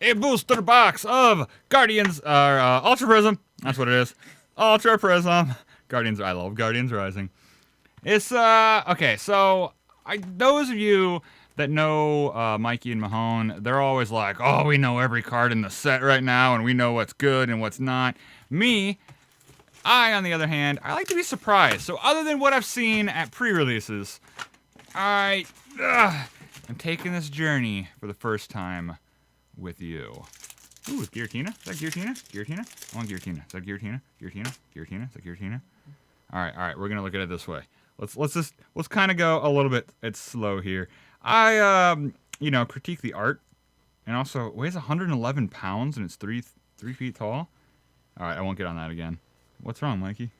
a booster box of Guardians, Ultra Prism. That's what it is. Ultra Prism. Guardians, I love Guardians Rising. It's, okay, so, those of you that know Mikey and Mahone, they're always like, oh, we know every card in the set right now, and we know what's good and what's not. Me, on the other hand, I like to be surprised. So other than what I've seen at pre-releases, I'm taking this journey for the first time with you. Ooh, Giratina? Is that Giratina? Giratina? I want Giratina. Is that Giratina? Giratina? Giratina? Is that Giratina? All right. We're gonna look at it this way. Let's kind of go a little bit. It's slow here. I critique the art, and also it weighs 111 pounds and it's three feet tall. All right, I won't get on that again. What's wrong, Mikey?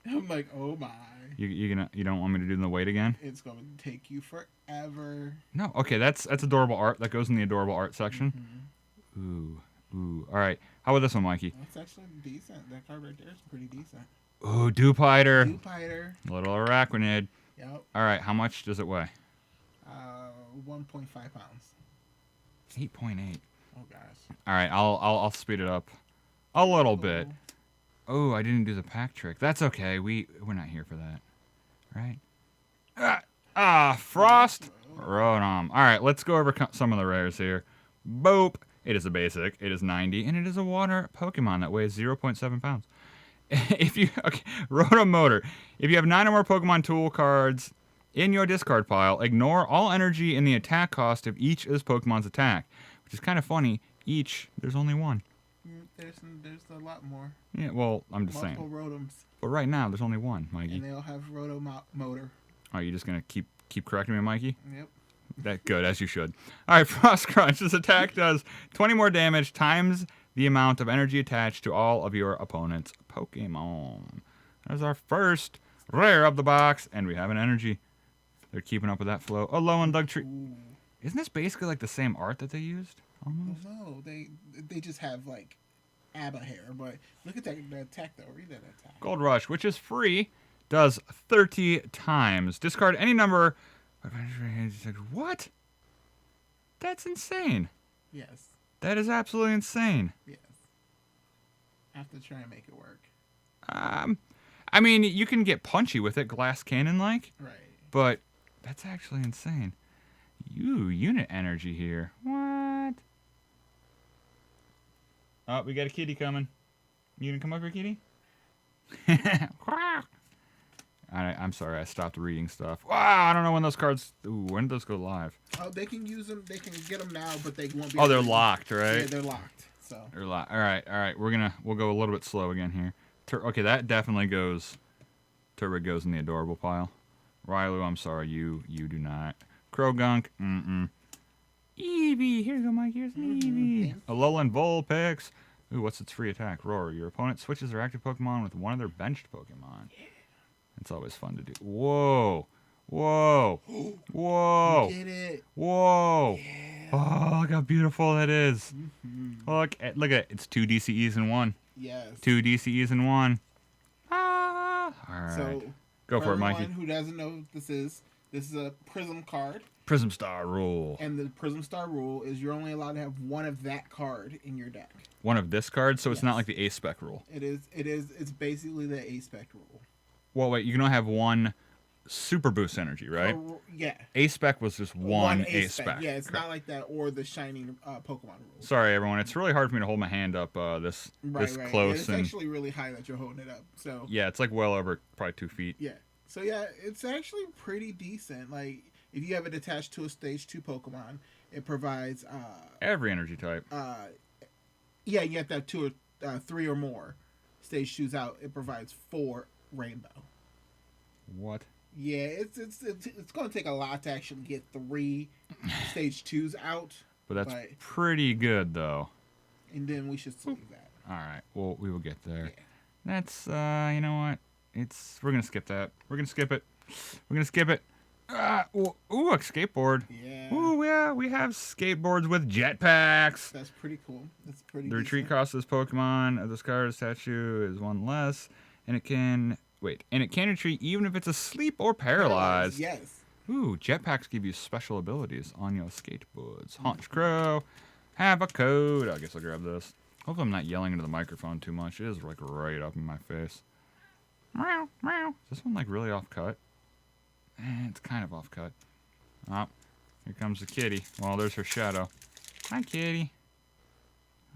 I'm like, oh my. You don't want me to do the weight again? It's gonna take you forever. No, okay, that's adorable art. That goes in the adorable art section. Mm-hmm. Ooh. All right, how about this one, Mikey? That's actually decent. That card right there is pretty decent. Ooh, Dupiter. Little arachnid. Yep. All right, how much does it weigh? 1.5 pounds. 8.8. Oh gosh. All right, I'll speed it up a little bit. Oh, I didn't do the pack trick. That's okay. We're not here for that, right? Frost. Rotom. All right, let's go over some of the rares here. Boop. It is a basic. It is 90, and it is a water Pokemon that weighs 0.7 pounds. Rotom Motor. If you have 9 or more Pokemon tool cards in your discard pile, ignore all energy in the attack cost of each of this Pokemon's attack, which is kind of funny. There's only one. There's a lot more. Yeah, well, I'm just Multiple saying. Rotoms. But right now, there's only one, Mikey. And they all have Motor. Oh, you just gonna keep correcting me, Mikey? Yep. That good, as you should. All right, Frost Crunch. This attack does 20 more damage times the amount of energy attached to all of your opponent's Pokemon. That's our first rare of the box, and we have an energy. They're keeping up with that flow. A low and Dugtree. Isn't this basically like the same art that they used? Almost. No, they just have like ABBA hair, but look at that attack though. Read that attack. Gold Rush, which is free, does 30 times. Discard any number. What? That's insane. Yes. That is absolutely insane. Yes. I have to try and make it work. I mean, you can get punchy with it, glass cannon like. Right. But that's actually insane. Unit energy here. What? Oh, we got a kitty coming. You gonna come up here, kitty? I'm sorry, I stopped reading stuff. Wow, I don't know when those cards. When did those go live? Oh, they can use them. They can get them now, but they won't be. Oh, they're locked, right? Yeah, they're locked. So. They're locked. All right. We'll go a little bit slow again here. Okay, that definitely goes. Turbo goes in the adorable pile. Rylu, I'm sorry, you do not. Krogunk, Eevee, here you go, Mike. Here's an Eevee. Alolan Vulpix. Ooh, what's its free attack? Roar. Your opponent switches their active Pokemon with one of their benched Pokemon. Yeah. It's always fun to do. Whoa. You did it. Whoa. Yeah. Oh, look how beautiful that is. Look at it. It's 2 DCEs in one. Yes. 2 DCEs in one. All right. So, go for it, Mikey. Anyone who doesn't know what this is a Prism card. Prism Star rule. And the Prism Star rule is you're only allowed to have one of that card in your deck. One of this card, so it's not like the A-Spec rule. It is. It's basically the A-Spec rule. Well, wait, you can only have one Super Boost energy, right? Yeah. A-Spec was just one A-Spec. Yeah, it's not like that, or the Shining Pokemon rule. Sorry, everyone. It's really hard for me to hold my hand up this close. It's actually really high that you're holding it up. So yeah, it's like well over probably 2 feet. Yeah. So yeah, it's actually pretty decent. Like if you have it attached to a Stage 2 Pokemon, it provides every energy type. Yeah, you have to have 2 or 3 or more Stage 2s out. It provides 4 Rainbow. What? Yeah, it's going to take a lot to actually get 3 Stage 2s out. But that's pretty good, though. And then we should save that. All right. Well, we will get there. Yeah. That's, you know what? We're going to skip that. We're going to skip it. Ooh, a skateboard. Yeah. Ooh, yeah. We have skateboards with jetpacks. That's pretty cool. That's pretty The retreat cost of this Pokemon of this card statue is 1 less. And it can retreat even if it's asleep or paralyzed. Yes. Ooh, jetpacks give you special abilities on your skateboards. Haunch Crow. Have a code. I guess I'll grab this. Hope I'm not yelling into the microphone too much. It is like right up in my face. Meow, meow. Is this one like really off cut? It's kind of off cut. Oh, here comes the kitty. Well, there's her shadow. Hi, kitty.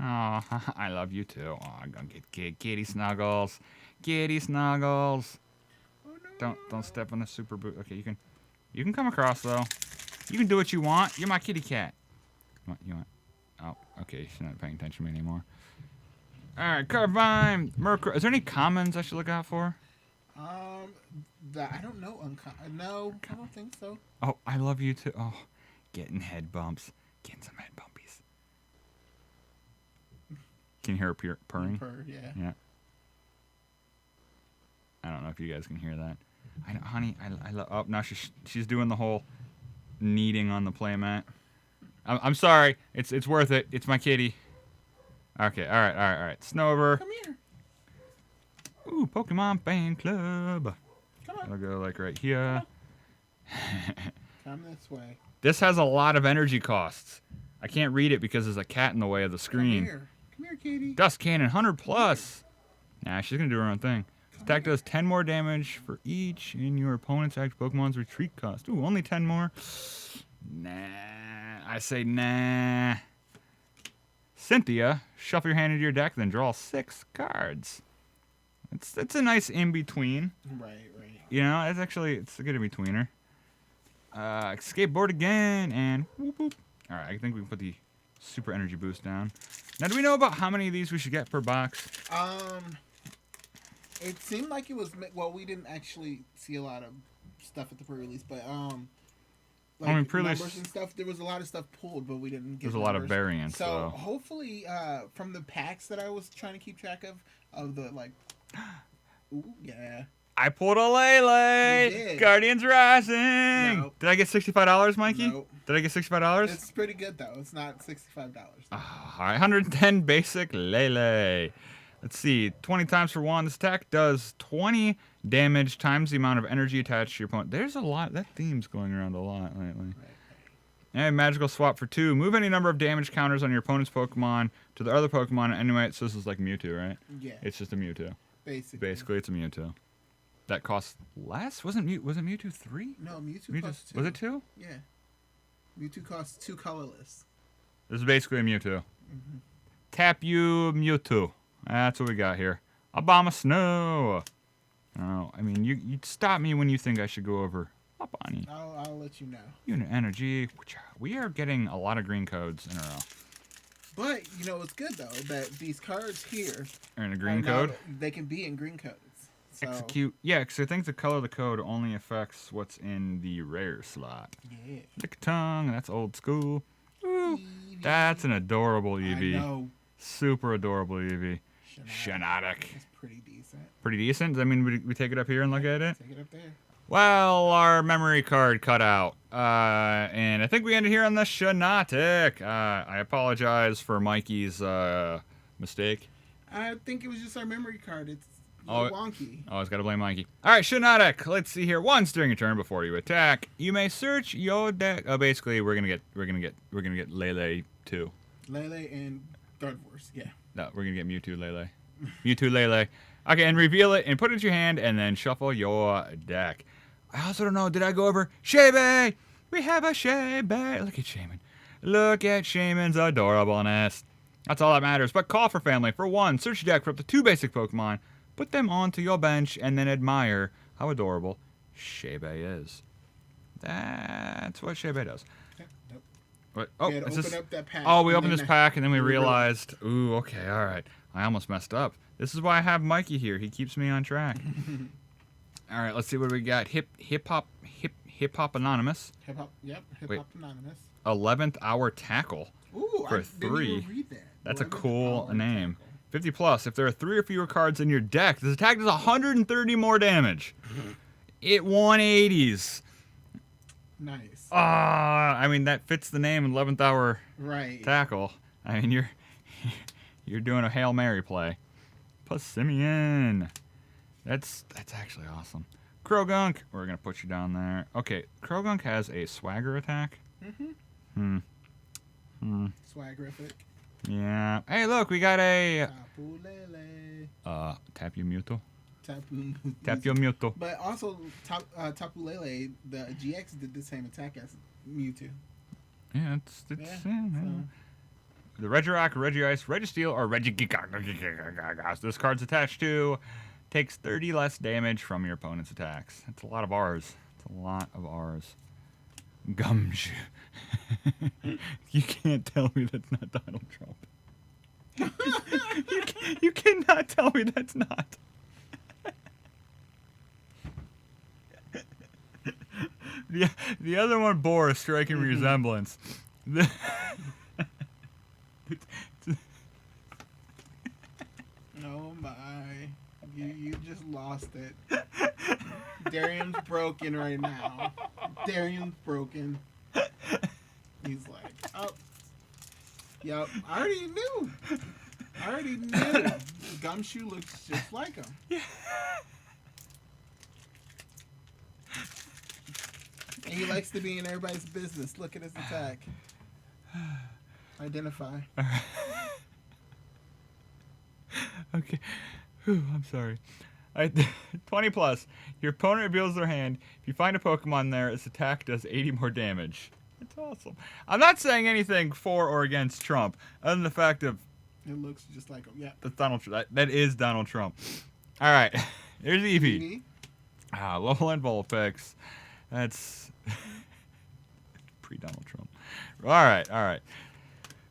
Oh, I love you too. Oh, I'm gonna get kitty snuggles. Kitty snuggles. Oh, no. Don't step on the super boot. Okay, you can come across though. You can do what you want. You're my kitty cat. You want? Oh, okay. She's not paying attention to me anymore. All right, Carbine, Murkrow. Is there any commons I should look out for? That I don't know. No, I don't think so. Oh, I love you too. Oh, getting head bumps. Getting some head bumpies. Can you hear her purring? Purr, yeah. Yeah. I don't know if you guys can hear that. I know, honey. I love. Oh, now she's doing the whole kneading on the playmat. I'm sorry. It's worth it. It's my kitty. Okay. All right. Snover. Come here. Ooh, Pokemon fan club. Come on. I'll go like right here. Come this way. This has a lot of energy costs. I can't read it because there's a cat in the way of the screen. Come here, Katie. Dust Cannon, 100 plus. Nah, she's gonna do her own thing. Attack does 10 more damage for each in your opponent's active Pokemon's retreat cost. Ooh, only 10 more. Nah, I say nah. Cynthia, shuffle your hand into your deck, then draw 6 cards. It's a nice in between. Right. You know, it's a good in betweener. Skateboard again and whoop whoop. All right, I think we can put the super energy boost down. Now, do we know about how many of these we should get per box? It seemed like it was. Well, we didn't actually see a lot of stuff at the pre-release, but like I mean, pre-release numbers and stuff. There was a lot of stuff pulled, but we didn't get. There's a lot of variants. So hopefully, from the packs that I was trying to keep track of the like. Ooh, yeah. I pulled a Lele. You did. Guardians Rising. No. Did I get $65, Mikey? No. Did I get $65? It's pretty good though. It's not $65. All right, 110 basic Lele. Let's see. 20 times for 1. This attack does 20 damage times the amount of energy attached to your opponent. There's a lot. That theme's going around a lot lately. Right. And magical swap for 2. Move any number of damage counters on your opponent's Pokemon to the other Pokemon anyway. So this is like Mewtwo, right? Yeah. It's just a Mewtwo. Basically, it's a Mewtwo. That costs less? Was it Mewtwo 3? No, Mewtwo costs 2. Was it 2? Yeah. Mewtwo costs 2 colorless. This is basically a Mewtwo. Mm-hmm. Tap you, Mewtwo. That's what we got here. Obama Snow. Oh, I mean, you stop me when you think I should go over Lopunny. I'll let you know. Unit Energy. We are getting a lot of green codes in a row. But, you know, it's good, though, that these cards here... Are in a green code? They can be in green codes. So. Execute. Yeah, because I think the color of the code only affects what's in the rare slot. Yeah. Lick a tongue. That's old school. Ooh, Eevee. that's an adorable Eevee. I know. Super adorable Eevee. Shinotic. It's pretty decent. Pretty decent? Does that mean we take it up here and look at it? Take it up there. Well, our memory card cut out. And I think we ended here on the Shinotic. I apologize for Mikey's mistake. I think it was just our memory card. It's wonky. Always gotta blame Mikey. All right, Shinotic. Let's see here. Once during your turn before you attack, you may search your deck. Oh, basically, we're gonna get Lele 2. Lele and Gardevoir. Yeah. No, we're gonna get Mewtwo Lele. Mewtwo Lele. Okay, and reveal it and put it into your hand and then shuffle your deck. I also don't know, did I go over Shebe? We have a Shebe. Look at Shaman. Look at Shaman's adorableness. That's all that matters. But call for family. For 1, search your deck for up to 2 basic Pokemon. Put them onto your bench and then admire how adorable Shebe is. That's what Shebe does. Nope. What? Oh, open up that pack. Oh, we opened this pack and then we realized, ooh, okay, all right. I almost messed up. This is why I have Mikey here. He keeps me on track. All right, let's see what we got. Hip Hop Anonymous. Hip Hop Anonymous. 11th Hour Tackle. Ooh, for I 3. didn't even read that. That's a cool 11th Hour name. Tackle. 50 plus. If there are 3 or fewer cards in your deck, this attack does 130 more damage. It 180s. Nice. I mean that fits the name 11th Hour Tackle. I mean you're doing a Hail Mary play. Passimian. That's actually awesome. Krogunk. We're gonna put you down there. Okay, Krogunk has a swagger attack. Swagrific. Yeah. Hey, look, we got a Tapu Lele. Tapu Mewtwo. Tapu Mewtwo. But also, Tapu Lele, the GX did the same attack as Mewtwo. Yeah, it's Yeah, yeah. The Regirock, Regice, Registeel, or Regigigas. This card's attached to takes 30 less damage from your opponent's attacks. That's a lot of R's. It's a lot of R's. Gumshoe. You can't tell me that's not Donald Trump. you cannot tell me that's not. The other one bore a striking resemblance. Oh my. You just lost it. Darian's broken right now. Darian's broken. He's like, oh. Yep, I already knew. Gumshoe looks just like him. Yeah. And he likes to be in everybody's business. Look at his attack. Identify. Okay. Whew, I'm sorry. 20 plus. Your opponent reveals their hand. If you find a Pokemon there, its attack does 80 more damage. That's awesome. I'm not saying anything for or against Trump, other than the fact of it looks just like him. Yeah. that's Donald Trump. That is Donald Trump. All right. Here's Eevee. Lowland Vulpix. That's pre-Donald Trump. All right.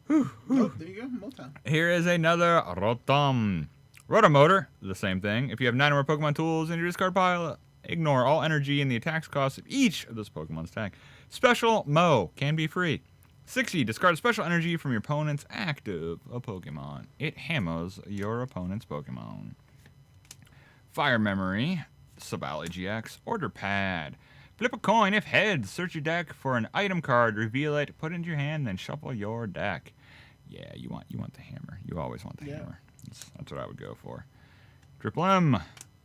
Whew. Oh, there you go. Motown. Here is another Rotom. Rotomotor, the same thing. If you have 9 or more Pokemon tools in your discard pile, ignore all energy and the attacks cost of each of those Pokemon's attack. Special Mo can be free. 60. Discard a special energy from your opponent's active Pokemon. It hammers your opponent's Pokemon. Fire Memory, Sabali GX, Order Pad. Flip a coin. If heads, search your deck for an item card, reveal it, put it into your hand, then shuffle your deck. Yeah, you want the hammer. You always want the hammer. That's what I would go for. Triple M.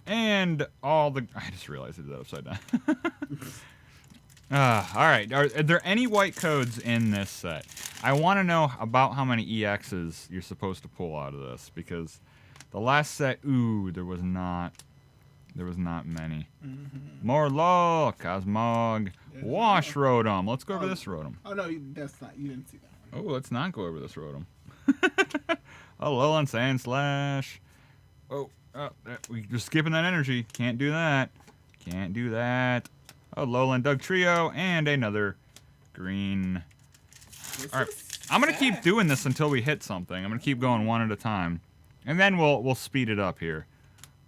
And all the... I just realized I did that upside down. All right. Are there any white codes in this set? I want to know about how many EXs you're supposed to pull out of this, because the last set, there was not many. More LOL, Cosmog, Wash Rotom. Let's go over this Rotom. Oh, no, that's not. You didn't see that one. Oh, let's not go over this Rotom. Alolan Sandslash. We're just skipping that energy. Can't do that. Alolan Doug Trio and another green. All right, I'm gonna keep doing this until we hit something. I'm gonna keep going one at a time, and then we'll speed it up here.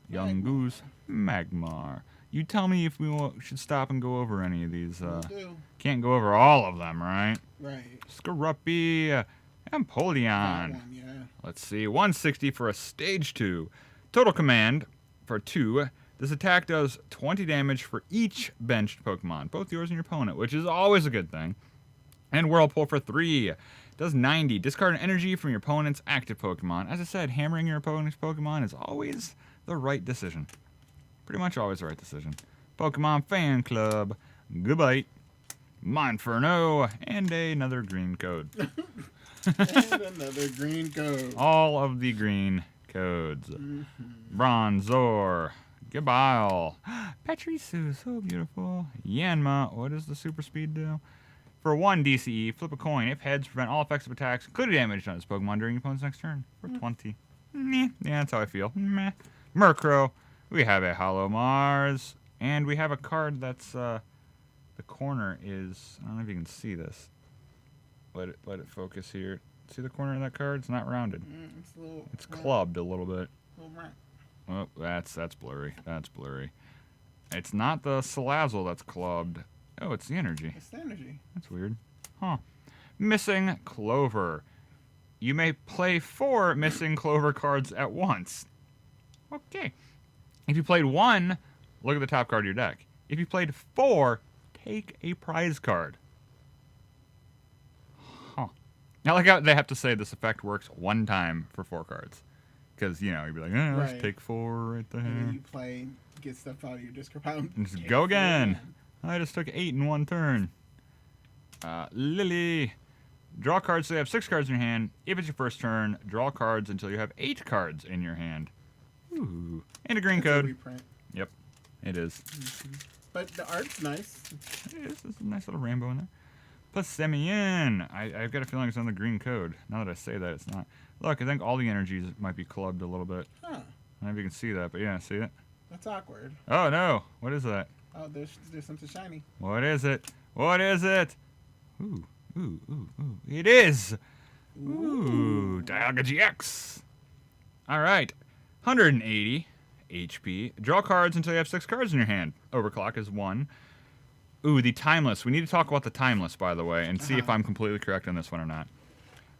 Young Goose, Magmar. You tell me if we should stop and go over any of these. Can't go over all of them, right? Right. Scaruppi, Empoleon. Yeah. Let's see, 160 for a stage 2. Total command for 2. This attack does 20 damage for each benched Pokemon, both yours and your opponent, which is always a good thing. And Whirlpool for 3. Does 90. Discard an energy from your opponent's active Pokemon. As I said, hammering your opponent's Pokemon is always the right decision. Pretty much always the right decision. Pokemon Fan Club. Goodbye. Monferno. And another green code. And another green code. All of the green codes. Bronzor. Gabile. Pachirisu. So beautiful. Yanma. What does the super speed do? For 1 DCE, flip a coin. If heads, prevent all effects of attacks, including damage on this Pokemon during your opponent's next turn. For 20. Yeah, that's how I feel. Meh. Murkrow. We have a Hollow Mars. And we have a card that's, the corner is, I don't know if you can see this. Let it focus here. See the corner of that card? It's not rounded. It's clubbed a little bit. Oh, that's blurry. That's blurry. It's not the Salazzle that's clubbed. Oh, it's the energy. It's the energy. That's weird. Huh. Missing Clover. You may play 4 Missing Clover cards at once. Okay. If you played 1, look at the top card of your deck. If you played 4, take a prize card. Huh. Now, like how they have to say this effect works 1 time for 4 cards. Because, you'd be like, let's take 4 right there. And then you play, get stuff out of your discard pile. And just go again. I just took 8 in 1 turn. Lily. Draw cards so you have 6 cards in your hand. If it's your first turn, draw cards until you have 8 cards in your hand. Ooh. And a green That's a code. reprint. Yep, it is. But the art's nice. It is. There's a nice little rainbow in there. Passemian. I've got a feeling it's on the green code. Now that I say that, it's not. Look, I think all the energies might be clubbed a little bit. Huh. I don't know if you can see that, but yeah, see it? That's awkward. Oh, no. What is that? Oh, there's something shiny. What is it? What is it? Ooh, ooh, ooh, ooh. It is! Ooh, Dialga GX. All right. 180 HP. Draw cards until you have 6 cards in your hand. Overclock is 1. Ooh, the Timeless. We need to talk about the Timeless, by the way, and see if I'm completely correct on this one or not.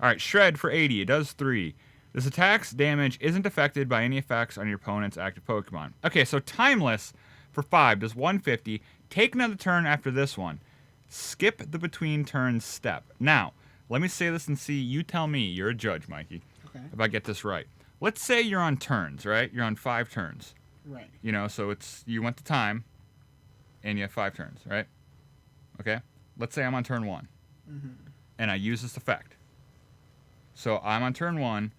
All right, Shred for 80. It does 3. This attack's damage isn't affected by any effects on your opponent's active Pokemon. Okay, so Timeless for 5 does 150. Take another turn after this one. Skip the between turns step. Now, let me say this and see. You tell me. You're a judge, Mikey. Okay. If I get this right. Let's say you're on turns, right? You're on 5 turns. Right. You know, so it's you went to time, and you have 5 turns, right? Okay? Let's say I'm on turn 1, and I use this effect. So I'm on turn 1,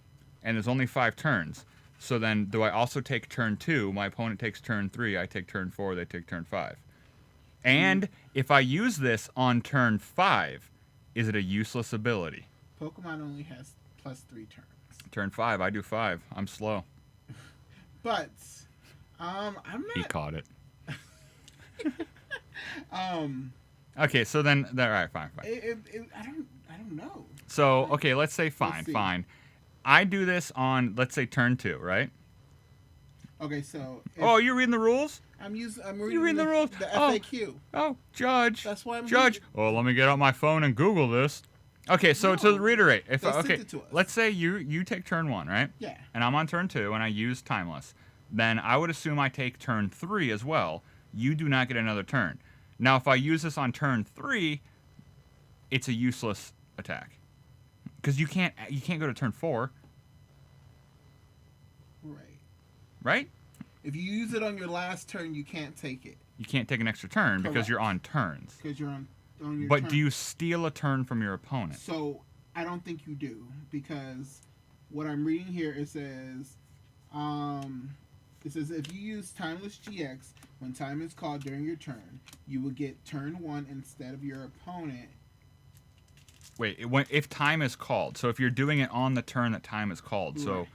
and there's only 5 turns. So then, do I also take turn 2? My opponent takes turn 3. I take turn 4. They take turn 5. And if I use this on turn 5, is it a useless ability? Pokemon only has +3 turns. Turn 5, I do 5. I'm slow. But, I'm He not. caught it. Um, Okay, so then, all right, fine. I don't know. So, okay, let's say fine. see. I do this on, let's say, turn 2, right? Okay, so. Oh, you're reading the rules? I'm reading You reading the rules? The Oh. FAQ. Oh, Judge. That's why I'm Judge. reading. Well, let me get out my phone and Google this. Okay, so to No. reiterate, if They sent okay, it to us. let's say you take turn 1, right? Yeah. And I'm on turn 2, and I use Timeless. Then I would assume I take turn 3 as well. You do not get another turn. Now, if I use this on turn 3, it's a useless attack because you can't go to turn 4, Right. right? If you use it on your last turn, you can't take it You can't take an extra turn because Correct. you're on turns. because you're on your But turn. do you steal a turn from your opponent? So I don't think you do because what I'm reading here it says if you use Timeless GX when time is called during your turn, you will get turn 1 instead of your opponent. Wait, if time is called. So if you're doing it on the turn that time is called, so Right.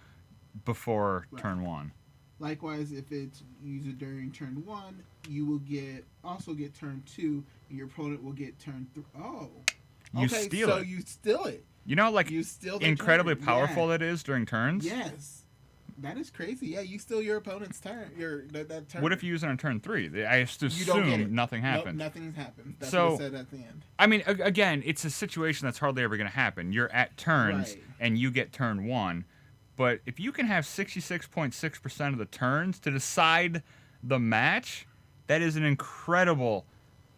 before Right. turn 1. Likewise, if it's used it during turn 1, you will also get turn 2, and your opponent will get turn 3. Oh, You okay, steal so it. you steal it. You know, like You steal the incredibly turn. powerful Yeah. it is during turns. Yes, that is crazy. Yeah, you steal your opponent's turn. That turn. What if you use it on turn 3? I just You don't get it. assume nothing happens. Nope, nothing's happened. That's So- what it said at the end. I mean, again, it's a situation that's hardly ever going to happen. You're at turns, Right. and you get turn 1. But if you can have 66.6% of the turns to decide the match, that is an incredible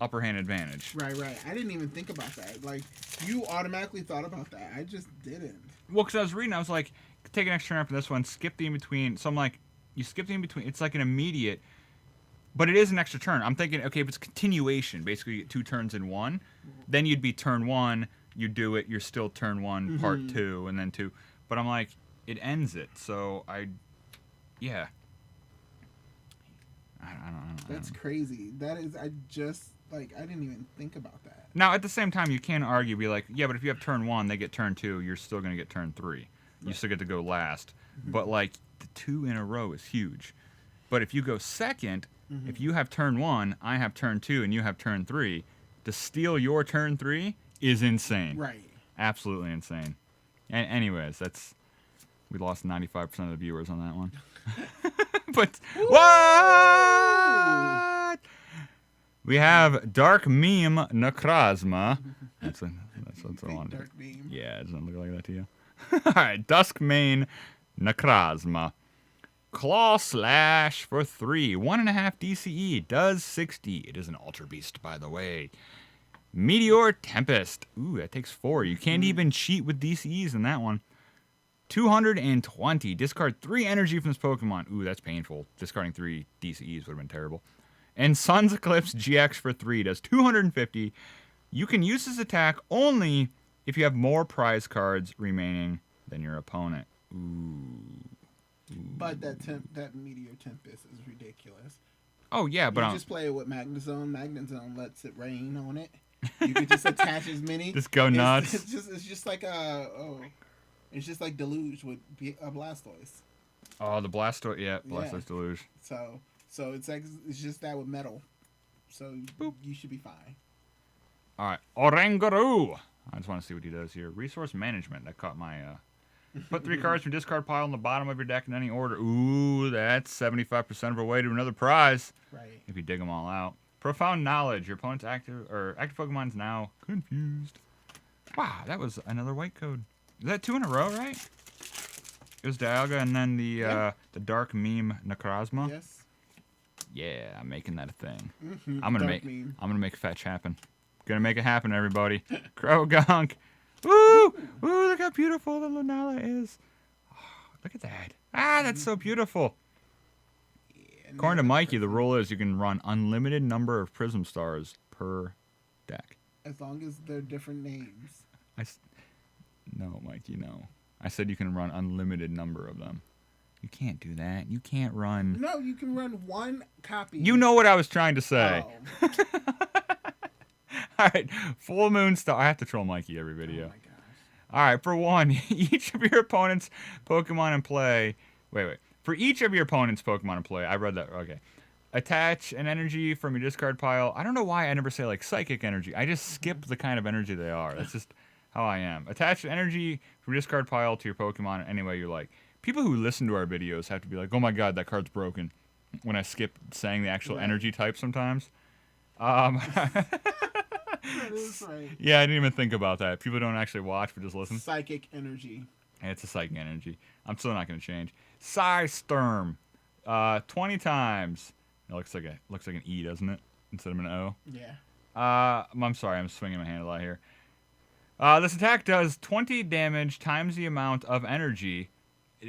upper hand advantage. Right. I didn't even think about that. Like, you automatically thought about that. I just didn't. Well, because I was reading, I was like, take an extra turn after this one, skip the in-between. So I'm like, you skip the in-between. It's like an immediate, but it is an extra turn. I'm thinking, okay, if it's continuation, basically you get 2 turns in 1, then you'd be turn 1, you do it, you're still turn 1, part 2, and then 2. But I'm like, it ends it. So yeah. I don't know. That's crazy. That is, I didn't even think about that. Now, at the same time, you can argue, be like, yeah, but if you have turn 1, they get turn 2, you're still going to get turn 3. You still get to go last. But, like, the 2 in a row is huge. But if you go second, if you have turn 1, I have turn 2, and you have turn 3, to steal your turn 3 is insane. Right. Absolutely insane. Anyways, we lost 95% of the viewers on that one. But, what? We have Dark Meme Necrozma. That's what I wanted. Dark name. Yeah, it doesn't look like that to you. All right, Duskmane Necrozma. Claw Slash for 3. 1.5 DCE. Does 60. It is an Ultra Beast, by the way. Meteor Tempest. Ooh, that takes 4. You can't even cheat with DCEs in that one. 220. Discard 3 energy from this Pokemon. Ooh, that's painful. Discarding 3 DCEs would have been terrible. And Sun's Eclipse GX for 3 does 250. You can use this attack only if you have more prize cards remaining than your opponent. Ooh. But that Meteor Tempest is ridiculous. Oh yeah, but you just play it with Magma Zone. Magma Zone lets it rain on it. You can just attach as many. Just go nuts. It's just like it's just like Deluge with a Blastoise. Oh, the Blastoise, yeah, Blastoise Deluge. So it's like it's just that with metal. So boop, you should be fine. All right, Oranguru. I just want to see what he does here. Resource management. That caught my. Put 3 cards from discard pile on the bottom of your deck in any order. Ooh, that's 75% of a way to another prize. Right. If you dig them all out. Profound knowledge. Your opponent's active Pokemon's now confused. Wow, that was another white code. Is that 2 in a row, right? It was Dialga and then the dark meme Necrozma. Yes. Yeah, I'm making that a thing. Mm-hmm. I'm gonna make fetch happen. Gonna make it happen, everybody. Krogunk. Woo! Woo! Look how beautiful the Lunala is. Oh, look at that. Ah, that's so beautiful. Yeah, according to Mikey, the rule is you can run unlimited number of Prism stars per deck. As long as they're different names. No, Mikey, no. I said you can run unlimited number of them. You can't do that. You can't run. No, you can run 1 copy. You know what I was trying to say. Oh. All right, Full Moon Star. I have to troll Mikey every video. Oh my gosh. All right, for 1, each of your opponent's Pokemon in play. Wait. For each of your opponent's Pokemon in play, I read that. Okay. Attach an energy from your discard pile. I don't know why I never say like psychic energy. I just skip the kind of energy they are. That's just how I am. Attach an energy from your discard pile to your Pokemon any way you like. People who listen to our videos have to be like, oh my god, that card's broken. When I skip saying the actual energy type sometimes. That is right. Yeah, I didn't even think about that. People don't actually watch, but just listen. Psychic energy. It's a psychic energy. I'm still not going to change. Psystorm. 20 times. It looks like an E, doesn't it? Instead of an O. Yeah. I'm sorry. I'm swinging my hand a lot here. This attack does 20 damage times the amount of energy.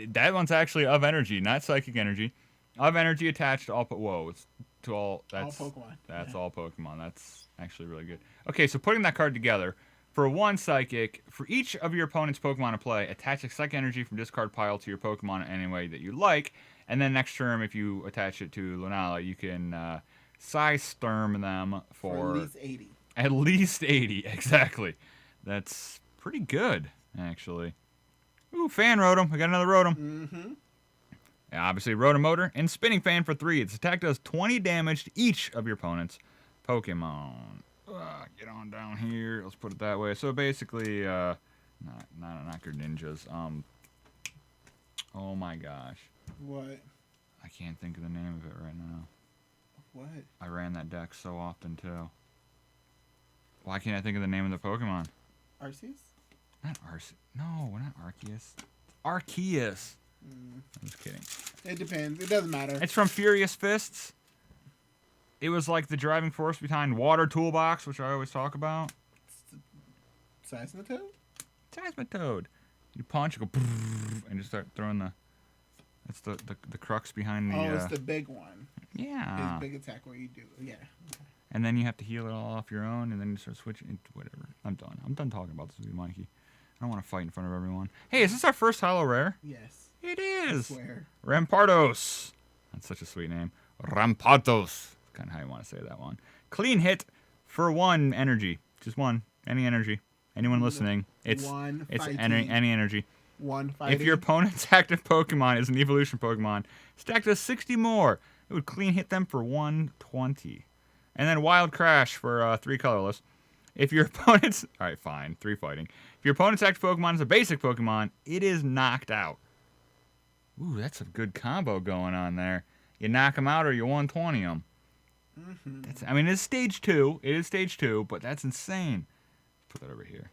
That one's actually of energy, not psychic energy. Of energy attached to all. Whoa, it's to all. That's all Pokemon. That's all Pokemon. That's actually really good. Okay, so putting that card together, for 1 psychic, for each of your opponent's Pokemon in play, attach a psychic energy from discard pile to your Pokemon in any way that you like, and then next term, if you attach it to Lunala, you can Psystorm them for at least 80. At least 80, exactly. That's pretty good, actually. Ooh, Fan Rotom. I got another Rotom. Mm-hmm. Obviously, Rotomotor and Spinning Fan for 3. Its attack does 20 damage to each of your opponent's Pokemon. Get on down here. Let's put it that way. So basically, not Greninjas. Oh my gosh. What? I can't think of the name of it right now. What? I ran that deck so often too. Why can't I think of the name of the Pokemon? Arceus? Not Arceus. No, not Arceus. Arceus. I'm just kidding. It depends. It doesn't matter. It's from Furious Fists. It was like the driving force behind Water Toolbox, which I always talk about. Seismitoad? Seismitoad. You punch, you go, and just start throwing the. That's the crux behind the. Oh, it's the big one. Yeah. His big attack where you do. Yeah. Okay. And then you have to heal it all off your own, and then you start switching into whatever. I'm done. I'm done talking about this with you, Mikey. I don't want to fight in front of everyone. Hey, is this our first Holo Rare? Yes. It is. I swear. Rampardos. That's such a sweet name. Rampardos. Kind of how you want to say that one. Clean hit for 1 energy. Just 1. Any energy. Anyone listening. It's any energy. 1 fighting. If your opponent's active Pokemon is an evolution Pokemon, stack does 60 more. It would clean hit them for 120. And then Wild Crash for 3 colorless. If your opponent's... Alright, fine. 3 fighting. If your opponent's active Pokemon is a basic Pokemon, it is knocked out. Ooh, that's a good combo going on there. You knock them out or you 120 them. Mm-hmm. I mean, it's stage 2. It is stage 2, but that's insane. Put that over here.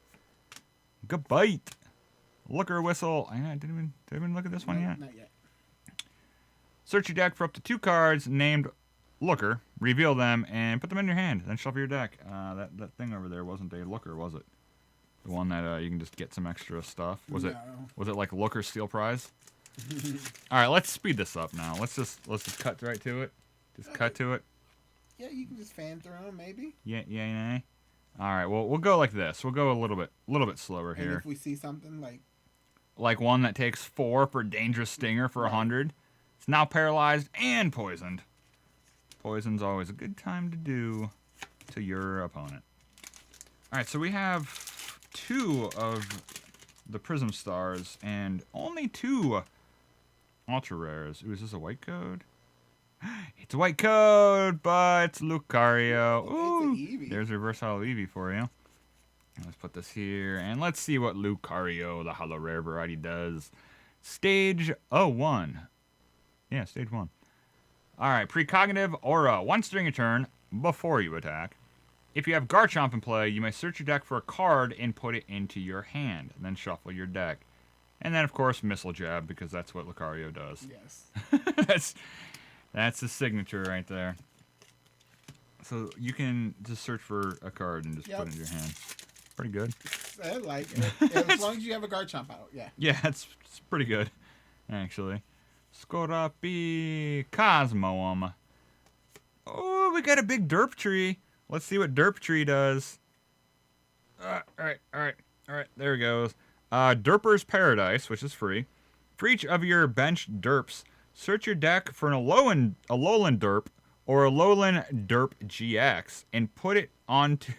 Good bite. Looker Whistle. I didn't even look at this one yet. Not yet. Search your deck for up to 2 cards named Looker. Reveal them and put them in your hand. Then shuffle your deck. That thing over there wasn't a Looker, was it? The one that you can just get some extra stuff. Was it like Looker Steel Prize? All right, let's speed this up now. Let's just cut right to it. Cut to it. Yeah, you can just fan through them, maybe. Yeah. All right, well, we'll go like this. We'll go a little bit slower And here. if we see something Like one that takes 4 for Dangerous Stinger for 100. It's now paralyzed and poisoned. Poison's always a good time to do to your opponent. All right, so we have 2 of the Prism Stars and only 2 Ultra Rares. Ooh, is this a white code? It's a white code, but it's Lucario. Ooh, it's an Eevee. there's Reverse Hollow Eevee for you. Let's put this here, and let's see what Lucario, the Hollow Rare variety, does. Stage 01. Yeah, stage 1. All right, Precognitive Aura. Once during a turn, before you attack, if you have Garchomp in play, you may search your deck for a card and put it into your hand, and then shuffle your deck. And then, of course, Missile Jab, because that's what Lucario does. Yes. That's his signature right there. So you can just search for a card and just put it in your hand. Pretty good. I like it. As long as you have a Garchomp out, yeah. Yeah, it's pretty good, actually. Skorapi Cosmoem. Oh, we got a big Derp Tree. Let's see what Derp Tree does. All right. There it goes. Derper's Paradise, which is free. For each of your benched derps, search your deck for an Alolan derp or a Alolan derp GX and put it onto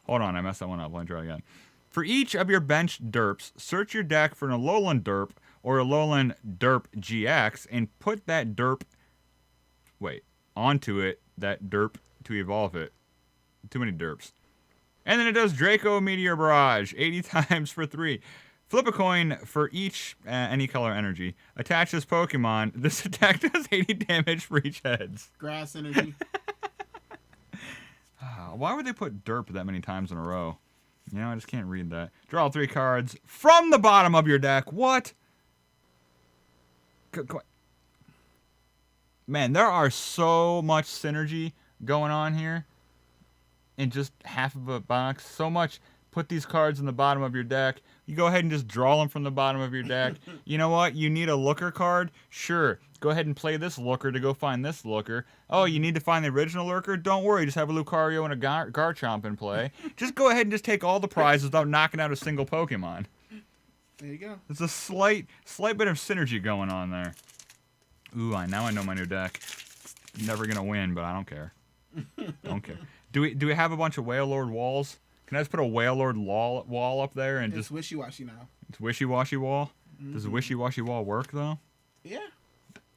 Hold on, I messed that one up. Let me try again. For each of your benched derps, search your deck for an Alolan derp or Alolan derp GX and put that derp onto it, that derp to evolve it. Too many derps. And then it does Draco Meteor Barrage 80 times for 3. Flip a coin for each any color energy. Attach this Pokemon. This attack does 80 damage for each heads. Grass energy. Why would they put derp that many times in a row? You know, I just can't read that. Draw 3 cards from the bottom of your deck. What? Man, there are so much synergy going on here in just half of a box. So much. Put these cards in the bottom of your deck. You go ahead and just draw them from the bottom of your deck. You know what? You need a looker card? Sure. Go ahead and play this looker to go find this looker. Oh, you need to find the original lurker? Don't worry. Just have a Lucario and a Garchomp in play. Just go ahead and just take all the prizes without knocking out a single Pokemon. There you go. There's a slight bit of synergy going on there. Ooh, now I know my new deck. It's never going to win, but I don't care. Don't care. Do we have a bunch of Wailord walls? Can I just put a Wailord wall up there and It's wishy-washy now. It's wishy-washy wall? Does the wishy-washy wall work, though? Yeah.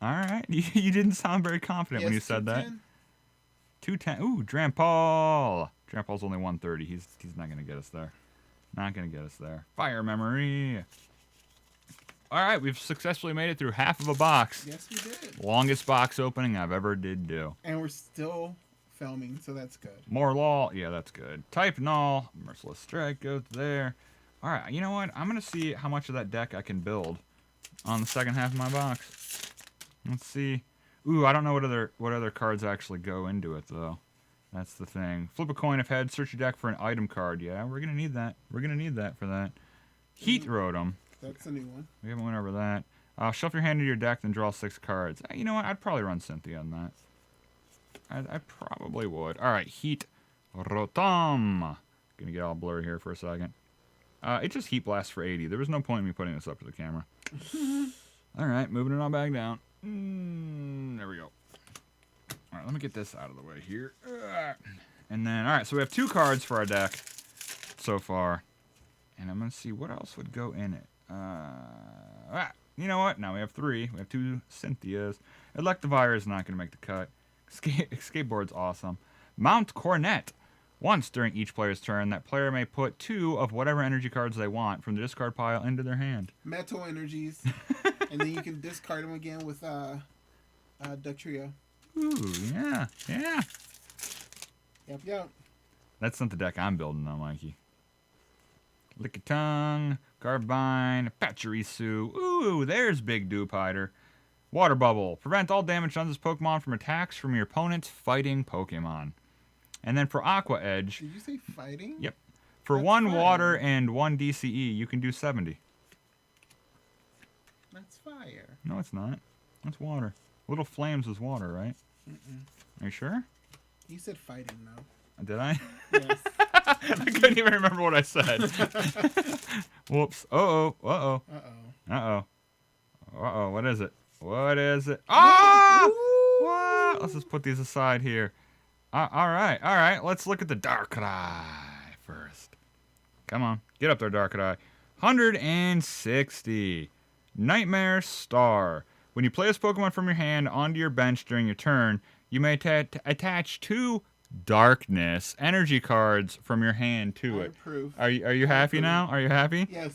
All right. You didn't sound very confident when you said that. 210. Ooh, Drampal. Drampal's only 130. He's not going to get us there. Not going to get us there. Fire memory. All right, we've successfully made it through half of a box. Yes, we did. Longest box opening I've ever did do. And we're still filming, so that's good. More law. Yeah, that's good. Type null. Merciless Strike goes there. All right, you know what? I'm going to see how much of that deck I can build on the second half of my box. Let's see. Ooh, I don't know what other cards actually go into it, though. That's the thing. Flip a coin if head. Search your deck for an item card. Yeah, we're going to need that. We're going to need that for that. Heat Rotom. That's a new one. We haven't went over that. Shuffle your hand into your deck, then draw 6 cards. You know what? I'd probably run Cynthia on that. I probably would. All right, Heat Rotom. Gonna get all blurry here for a second. It just Heat Blast for 80. There was no point in me putting this up to the camera. All right, moving it on back down. There we go. All right, let me get this out of the way here. And then, all right, so we have 2 cards for our deck so far. And I'm going to see what else would go in it. You know what? Now we have 3. We have 2 Cynthias. Electivire is not going to make the cut. Skateboard's awesome. Mount Cornet. Once during each player's turn, that player may put 2 of whatever energy cards they want from the discard pile into their hand. Metal energies. And then you can discard them again with Dugtrio. Ooh, yeah. Yep. That's not the deck I'm building, though, Mikey. Lickitung, Carbine, Pachirisu. Ooh, there's Big Dupe Hider. Water Bubble. Prevent all damage done to this Pokemon from attacks from your opponent's fighting Pokemon. And then for Aqua Edge. Did you say fighting? Yep. For That's 1 fire. water and 1 DCE, you can do 70. That's fire. No, it's not. That's water. Little Flames is water, right? Are you sure? You said fighting, though. Did I? Yes. I couldn't even remember what I said. Whoops. Uh-oh. Uh-oh. Uh-oh. Uh-oh. Uh-oh. What is it? What is it? Oh! What? Let's just put these aside here. All right. All right. Let's look at the Darkrai first. Come on. Get up there, Darkrai. 160. Nightmare Star. When you play this Pokemon from your hand onto your bench during your turn, you may attach 2 Darkness energy cards from your hand to it. Approve. Are you happy now? Are you happy? Yes.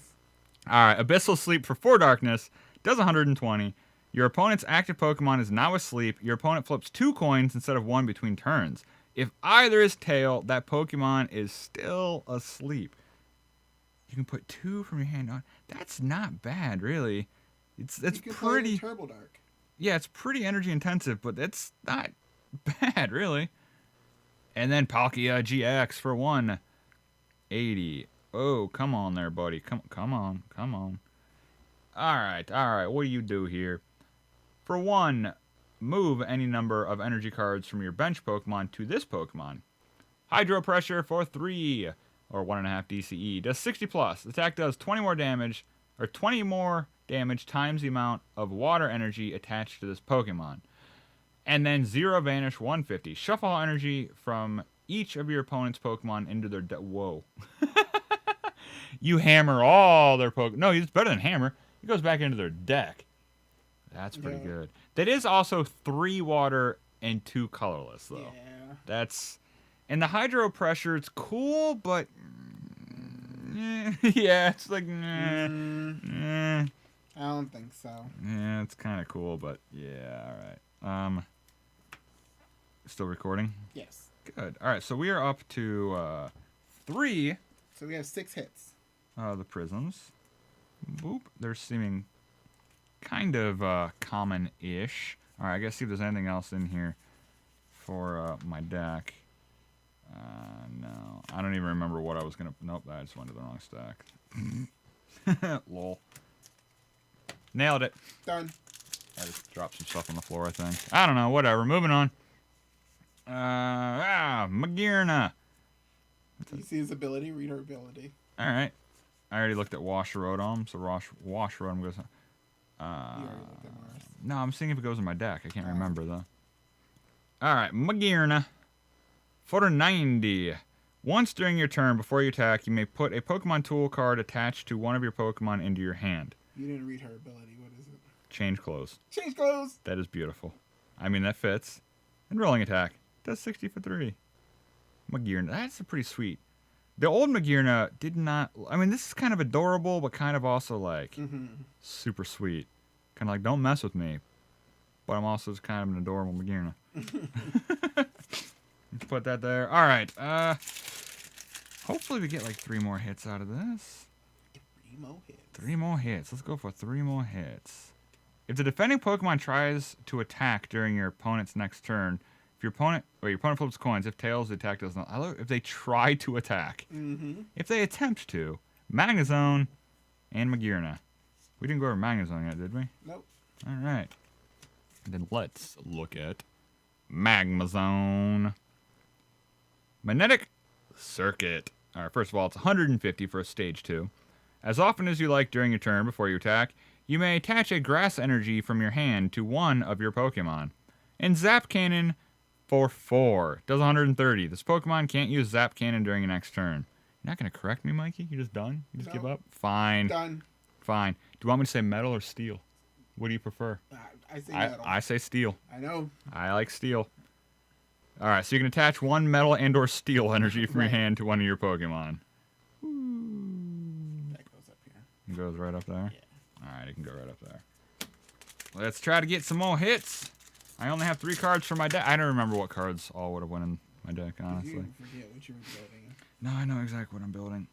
All right. Abyssal Sleep for 4 Darkness does 120. Your opponent's active Pokemon is now asleep. Your opponent flips 2 coins instead of 1 between turns. If either is tail, that Pokemon is still asleep. You can put 2 from your hand on. That's not bad, really. It's pretty Turbo Dark. Yeah, it's pretty energy intensive, but it's not bad, really. And then Palkia GX for 180. Oh, come on there, buddy. Come on. All right. What do you do here? For 1, move any number of energy cards from your bench Pokemon to this Pokemon. Hydro Pressure for 3, or 1.5 DCE. Does 60 plus. The attack does 20 more damage, or 20 more damage times the amount of water energy attached to this Pokemon. And then 0 Vanish 150. Shuffle all energy from each of your opponent's Pokemon into their whoa. You hammer all their Pokemon. No, it's better than hammer. It goes back into their deck. That's pretty good. That is also 3 water and 2 colorless, though. Yeah. That's... And the Hydro Pressure, it's cool, but... yeah, it's like... I don't think so. Yeah, it's kind of cool, but yeah, all right. Still recording? Yes. Good. All right, so we are up to 3. So we have 6 hits. The Prisms. Boop. They're seeming kind of common-ish. All right, I guess see if there's anything else in here for my deck. No. I don't even remember what I was going to... Nope, I just went to the wrong stack. Lol. Nailed it. Done. I just dropped some stuff on the floor, I think. I don't know. Whatever. Moving on. Magirna. You see his ability, read her ability. All right. I already looked at Washarodom, so Washarodom goes... You already looked at Mars. No, I'm seeing if it goes in my deck. I can't remember, though. All right. Magirna. For 90. Once during your turn, before you attack, you may put a Pokemon Tool card attached to one of your Pokemon into your hand. You didn't read her ability. What is it? Change clothes. Change clothes! That is beautiful. I mean, that fits. And rolling attack. Does 60 for 3. Magirna. That's a pretty sweet. The old Magirna did not... I mean, this is kind of adorable, but kind of also, like, super sweet. Kind of like, don't mess with me. But I'm also just kind of an adorable Magirna. Let's put that there. All right. Hopefully we get, like, 3 more hits out of this. 3 more hits. 3 more hits. Let's go for 3 more hits. If the defending Pokemon tries to attack during your opponent's next turn, if your opponent flips coins, if tails, the attack does not. I love if they try to attack. If they attempt to, Magnezone and Magirna. We didn't go over Magnezone yet, did we? Nope. All right. Then let's look at Magmazone. Magnetic Circuit. All right, first of all, it's 150 for stage 2. As often as you like during your turn before you attack, you may attach a grass energy from your hand to one of your Pokemon. And Zap Cannon for 4. Does 130. This Pokemon can't use Zap Cannon during your next turn. You're not going to correct me, Mikey? You just done? You just give up? Fine. Done. Fine. Do you want me to say metal or steel? What do you prefer? I say metal. I say steel. I know. I like steel. All right, so you can attach 1 metal and or steel energy from your hand to one of your Pokemon. That goes up here. It goes right up there? Yeah. All right, it can go right up there. Let's try to get some more hits. I only have 3 cards for my deck. I don't remember what cards all would have went in my deck, honestly. You forget what you were building. No, I know exactly what I'm building.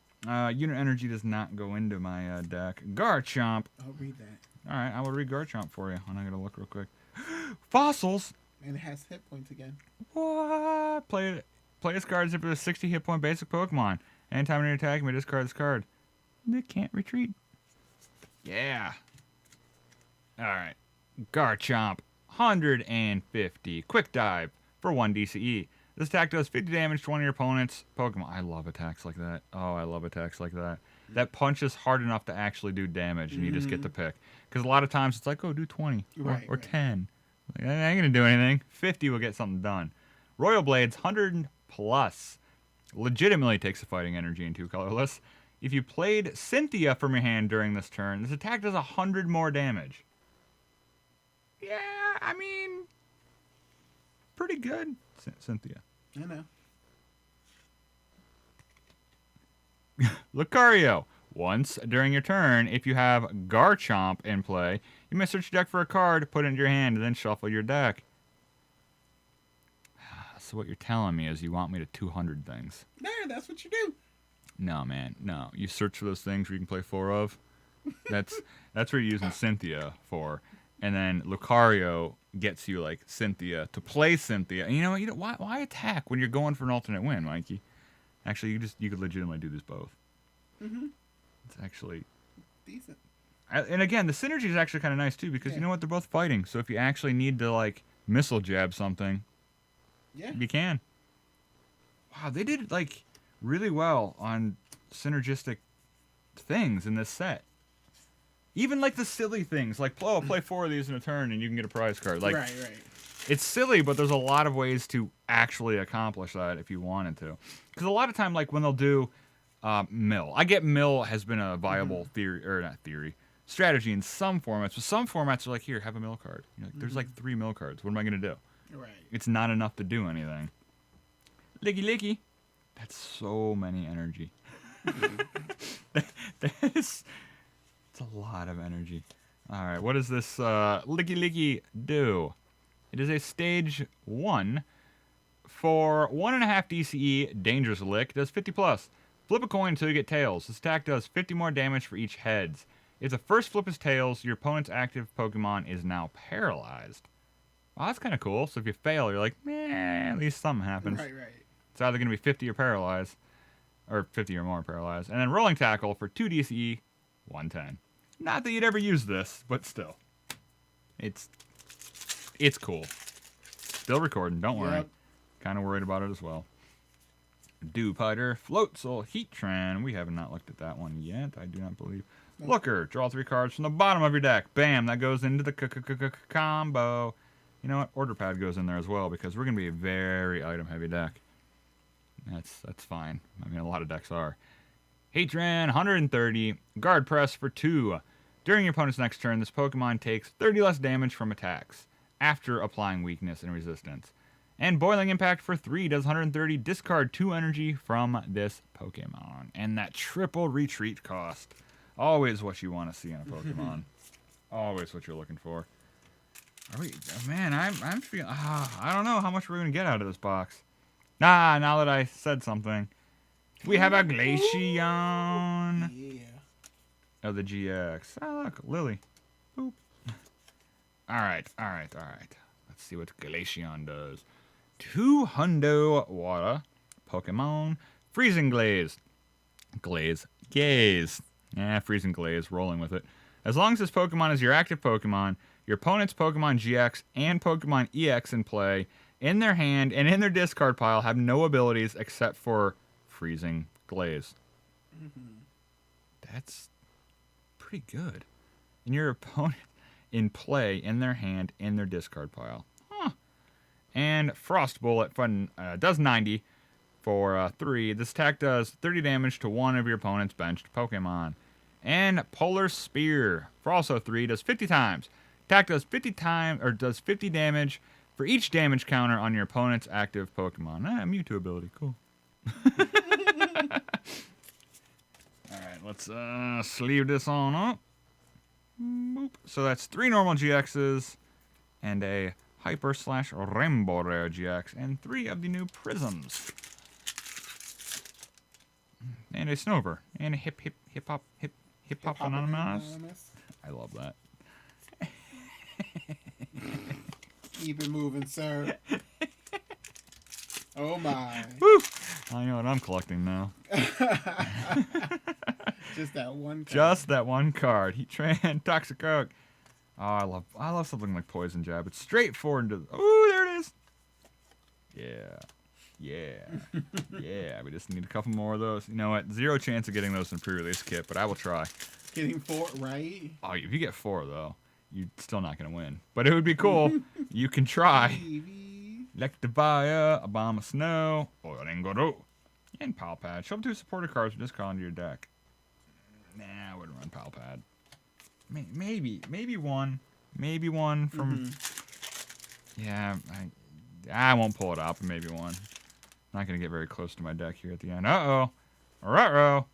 Unit energy does not go into my deck. Garchomp. I'll read that. All right, I will read Garchomp for you. I'm going to look real quick. Fossils. And it has hit points again. What? Play this card as if it was a 60 hit point basic Pokemon. Anytime you attack, you may discard this card. It can't retreat. Yeah. All right. Garchomp. 150. Quick Dive for 1 DCE. This attack does 50 damage to one of your opponent's Pokemon. I love attacks like that. Oh, I love attacks like that. That punches hard enough to actually do damage, and you just get to pick. Because a lot of times it's like, oh, do 20 or 10. Like, I ain't going to do anything. 50 will get something done. Royal Blade's 100 plus. Legitimately takes the fighting energy in 2 colorless. If you played Cynthia from your hand during this turn, this attack does 100 more damage. Yeah, I mean, pretty good, Cynthia. I know. Lucario. Once during your turn, if you have Garchomp in play, you may search your deck for a card, put it into your hand, and then shuffle your deck. So what you're telling me is you want me to 200 things. Nah, that's what you do. No, man. No. You search for those things where you can play 4 of. That's what you're using Cynthia for. And then Lucario gets you, like, Cynthia to play Cynthia. And you know what? Why attack when you're going for an alternate win, Mikey? Actually, you could legitimately do this both. Mm-hmm. It's actually decent. And again, the synergy is actually kind of nice, too, because you know what? They're both fighting. So if you actually need to, like, missile jab something, you can. Wow, they did, like, really well on synergistic things in this set. Even, like, the silly things. Like, oh, I'll play 4 of these in a turn and you can get a prize card. Like, right. It's silly, but there's a lot of ways to actually accomplish that if you wanted to. Because a lot of time, like, when they'll do mill. I get mill has been a viable strategy in some formats. But some formats are like, here, have a mill card. You know, like, there's like 3 mill cards. What am I going to do? Right. It's not enough to do anything. Licky. That's so many energy. It's a lot of energy. All right, what does this Licky do? It is a stage 1 for 1.5 DCE, Dangerous Lick, does 50 plus. Flip a coin until you get tails. This attack does 50 more damage for each heads. If the first flip is tails, your opponent's active Pokemon is now paralyzed. Well, that's kind of cool. So if you fail, you're like, meh, at least something happens. Right. It's either going to be 50 or paralyzed, or 50 or more paralyzed. And then Rolling Tackle for 2 DCE, 110. Not that you'd ever use this, but still. It's cool. Still recording, don't worry. Kind of worried about it as well. Dewpider, Floatzel, Heatran. We have not looked at that one yet, I do not believe. Looker, draw 3 cards from the bottom of your deck. Bam, that goes into the combo. You know what? Order Pad goes in there as well because we're going to be a very item-heavy deck. That's fine. I mean, a lot of decks are. Heatran, 130. Guard Press for 2. During your opponent's next turn, this Pokemon takes 30 less damage from attacks after applying weakness and resistance. And Boiling Impact for 3 does 130. Discard 2 energy from this Pokemon. And that triple retreat cost. Always what you want to see in a Pokemon. Always what you're looking for. Man, I'm feeling... I don't know how much we're going to get out of this box. Now that I said something. We have a Glaceon. Yeah. Of the GX. Oh, look, Lily. Boop. All right. Let's see what Glaceon does. 2 hundo water. Pokemon. Freezing Glaze. Gaze. Freezing Glaze. Rolling with it. As long as this Pokemon is your active Pokemon, your opponent's Pokemon GX and Pokemon EX in play, in their hand and in their discard pile, have no abilities except for Freezing Glaze. That's pretty good. And your opponent in play, in their hand, in their discard pile. And Frost Bullet does 90 for 3. This attack does 30 damage to one of your opponent's benched Pokemon. And Polar Spear for also 3 does 50 times. Attack does 50 damage for each damage counter on your opponent's active Pokemon. Mewtwo ability, cool. Alright, let's sleeve this on up. Boop. So that's 3 normal GXs and a Hyper / Rainbow Rare GX and 3 of the new Prisms. And a Snover. And a Hip Hop Anonymous. I love that. Keep it moving, sir. Oh my. Woo! I know what I'm collecting now. Just that one card. Just that one card. Heatran, Toxicroak. Oh, I love something like Poison Jab. It's straightforward to... Oh, there it is. Yeah. Yeah. Yeah, we just need a couple more of those. You know what? 0 chance of getting those in pre-release kit, but I will try. Getting 4, right? Oh, if you get 4, though, you're still not going to win. But it would be cool. You can try. Electivire, Obama Snow, Orangoro, and Pal Pad. Show up 2 supporter cards with discard into your deck. Nah, I wouldn't run Pal Pad. Maybe one. Maybe one from... Yeah, I won't pull it up. Maybe one. Not going to get very close to my deck here at the end. Uh-oh. Ruh-roh.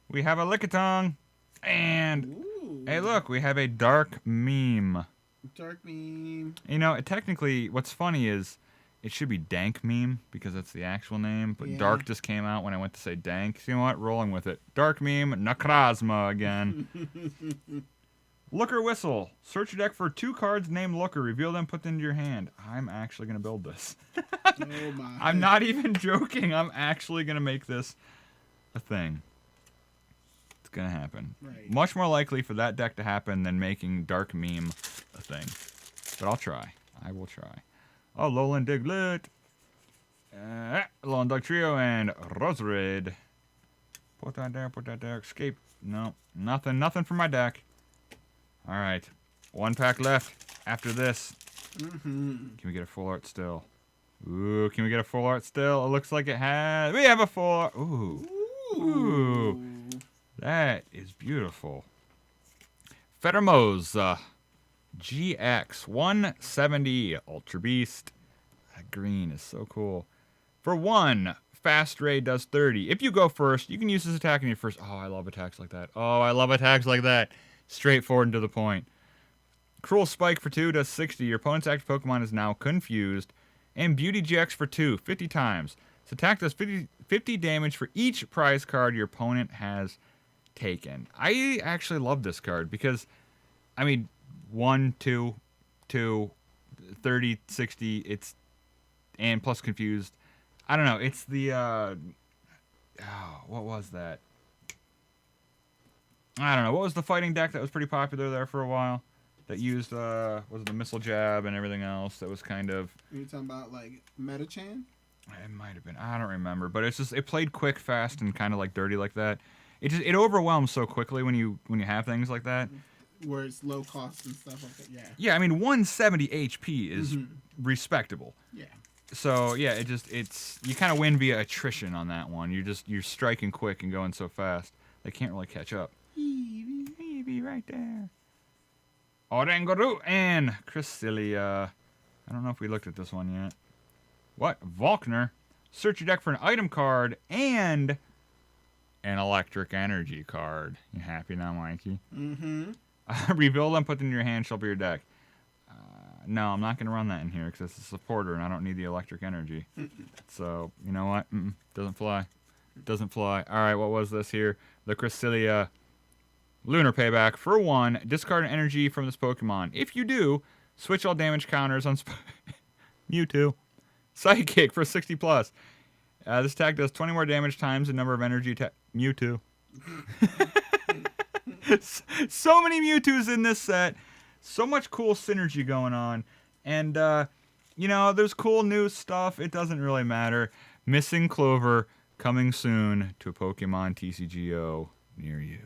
We have a Lickitung. And, Ooh. hey, look, we have a Dark Meme. Dark Meme. You know, technically, what's funny is it should be Dank Meme because that's the actual name. But Dark just came out when I went to say Dank. So you know what? Rolling with it. Dark Meme, Necrozma again. Looker Whistle. Search your deck for 2 cards named Looker. Reveal them, put them into your hand. I'm actually going to build this. Oh my. I'm not even joking. I'm actually going to make this a thing. It's going to happen. Right. Much more likely for that deck to happen than making Dark Meme a thing. But I'll try. I will try. Oh, Lowland Diglett. Lowland Dug Trio and Roserid. Put that there. Escape. No, nothing from my deck. All right, 1 pack left after this. Can we get a full art still? Ooh, can we get a full art still? It looks like it has. We have a full art. Ooh. That is beautiful. Fettermose GX 170 Ultra Beast. That green is so cool. For 1, Fast Ray does 30. If you go first, you can use this attack in your first. Oh, I love attacks like that. Oh, I love attacks like that. Straightforward and to the point. Cruel Spike for 2 does 60. Your opponent's active Pokemon is now confused. And Beauty GX for 2, 50 times. This attack does 50 damage for each prize card your opponent has taken. I actually love this card because, I mean, 1, 2, 30, 60, it's, and plus confused. I don't know, it's the, what was that? I don't know. What was the fighting deck that was pretty popular there for a while? That used, was it the Missile Jab and everything else? That was kind of... Are you talking about, like, Metachan? It might have been. I don't remember. But it's just, it played quick, fast, and kind of like dirty like that. It overwhelms so quickly when you have things like that. Where it's low cost and stuff like that, yeah. Yeah, I mean, 170 HP is respectable. Yeah. So, yeah, you kind of win via attrition on that one. You're striking quick and going so fast. They can't really catch up. Eevee right there. Oranguru and Cresselia. I don't know if we looked at this one yet. What? Volkner. Search your deck for an item card and an electric energy card. You happy now, Mikey? Reveal them, put them in your hand, shuffle your deck. No, I'm not going to run that in here because it's a supporter and I don't need the electric energy. So, you know what? Doesn't fly. Doesn't fly. All right, what was this here? The Cresselia Lunar Payback. For 1, discard an energy from this Pokemon. If you do, switch all damage counters on Mewtwo. Psychic for 60 plus. This attack does 20 more damage times the number of energy Mewtwo. So many Mewtwo's in this set. So much cool synergy going on. And, you know, there's cool new stuff. It doesn't really matter. Missing Clover coming soon to a Pokemon TCGO near you.